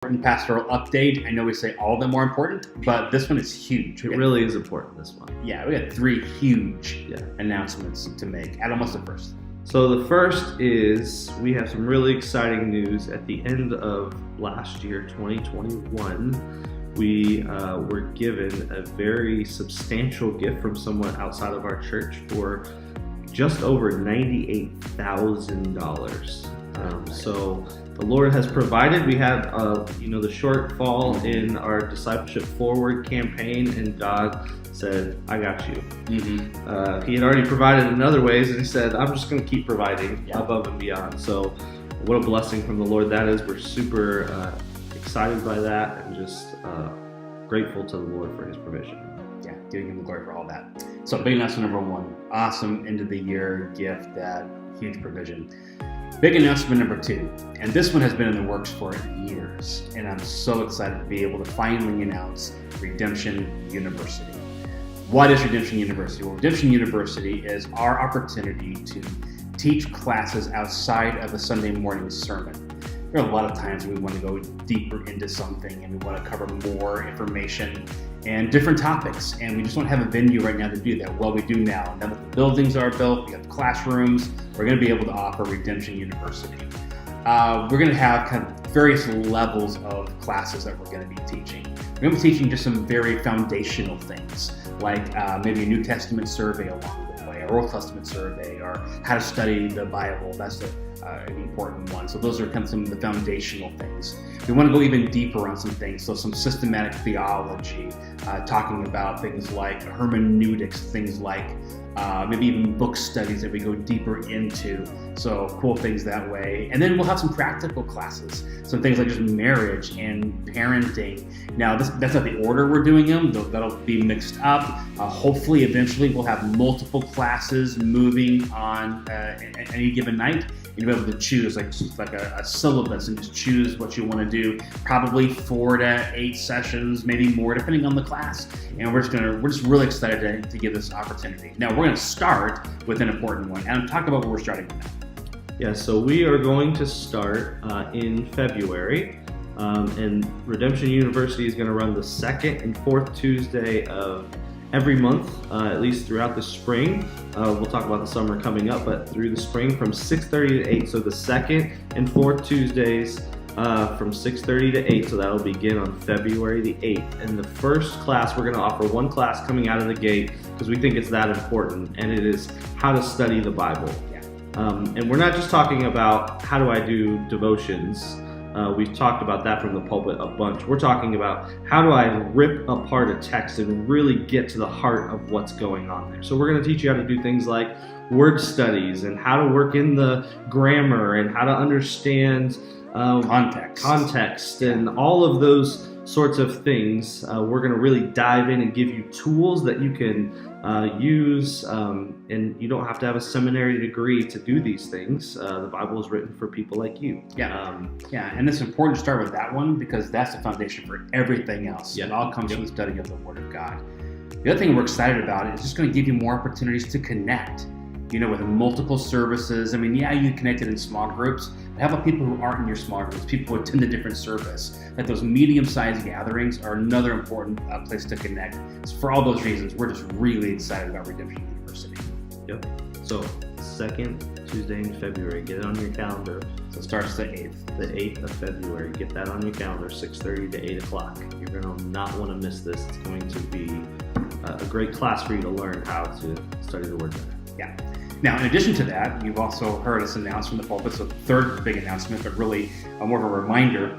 important pastoral update. I know we say all of them are important, but this one is huge. It really is important, this one. Yeah, we got three huge announcements to make. Adam, what's the first? So the first is we have some really exciting news. At the end of last year, 2021, we were given a very substantial gift from someone outside of our church for just over $98,000. So the Lord has provided. We had, the shortfall in our Discipleship Forward campaign, and God said, "I got you." Mm-hmm. He had already provided in other ways, and He said, "I'm just going to keep providing above and beyond." So, what a blessing from the Lord that is. We're super excited by that, and just grateful to the Lord for His provision. Yeah, giving Him the glory for all that. So, big announcement number one: awesome end of the year gift, that huge provision. Big announcement number two, and this one has been in the works for years, and I'm so excited to be able to finally announce Redemption University. What is Redemption University? Well, Redemption University is our opportunity to teach classes outside of the Sunday morning sermon. There are a lot of times we want to go deeper into something and we want to cover more information and different topics, and we just don't have a venue right now to do that. Well, we do now. Now that the buildings are built, we have classrooms, we're going to be able to offer Redemption University. We're going to have kind of various levels of classes that we're going to be teaching. We're going to be teaching just some very foundational things, like maybe a New Testament survey along the way, or Old Testament survey, or how to study the Bible. That's an important one. So those are kind of some of the foundational things. We want to go even deeper on some things, so some systematic theology, talking about things like hermeneutics, things like maybe even book studies that we go deeper into. So cool things that way. And then we'll have some practical classes, some things like just marriage and parenting. Now, that's not the order we're doing them. That'll be mixed up. Hopefully, eventually, we'll have multiple classes moving on at any given night. You'll be able to choose like a syllabus and just choose what you want to do. Probably 4 to 8 sessions, maybe more, depending on the class. And we're just really excited to give this opportunity. Now, we're going to start with an important one, and talk about what we're starting with now. Yeah, so we are going to start in February, and Redemption University is going to run the second and fourth Tuesday of every month, at least throughout the spring. We'll talk about the summer coming up, but through the spring from 6:30 to 8. So the second and fourth Tuesdays from 6:30 to 8. So that'll begin on February the 8th. And the first class, we're going to offer one class coming out of the gate because we think it's that important, and it is how to study the Bible. And we're not just talking about how do I do devotions. We've talked about that from the pulpit a bunch. We're talking about how do I rip apart a text and really get to the heart of what's going on there. So we're going to teach you how to do things like word studies and how to work in the grammar and how to understand context and all of those sorts of things. We're going to really dive in and give you tools that you can use, and you don't have to have a seminary degree to do these things. The Bible is written for people like you. And it's important to start with that one because that's the foundation for everything else. It all comes from the study of the Word of God. The other thing we're excited about is just going to give you more opportunities to connect, with multiple services. I mean, you connected in small groups, but how about people who aren't in your small groups, people who attend a different service? That those medium-sized gatherings are another important place to connect. So for all those reasons, we're just really excited about Redemption University. Yep. So, second Tuesday in February, get it on your calendar. So it starts the 8th. The 8th of February, get that on your calendar, 6:30 to 8 o'clock. You're going to not want to miss this. It's going to be a great class for you to learn how to study the Word better. Yeah. Now, in addition to that, you've also heard us announce from the pulpit, so the third big announcement, but really more of a reminder,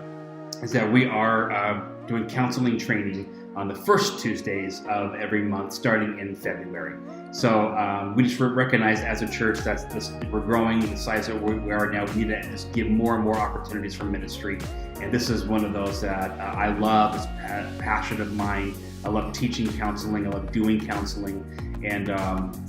is that we are doing counseling training on the first Tuesdays of every month, starting in February. So we just recognize as a church that we're growing the size that we are now. We need to just give more and more opportunities for ministry. And this is one of those that I love. It's a passion of mine. I love teaching counseling. I love doing counseling. And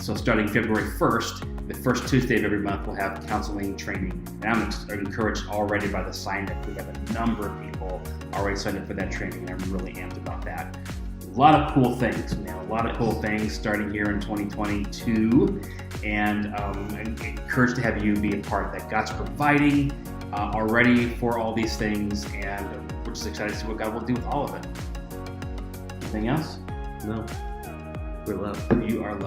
so starting February 1st, the first Tuesday of every month, we'll have counseling training. And I'm encouraged already by the sign up. We have a number of people already signed up for that training, and I'm really amped about that. A lot of cool things, man. A lot of cool things starting here in 2022. And I'm encouraged to have you be a part of that. God's providing already for all these things, and we're we're just excited to see what God will do with all of it. Anything else? No. We're loved. You are loved.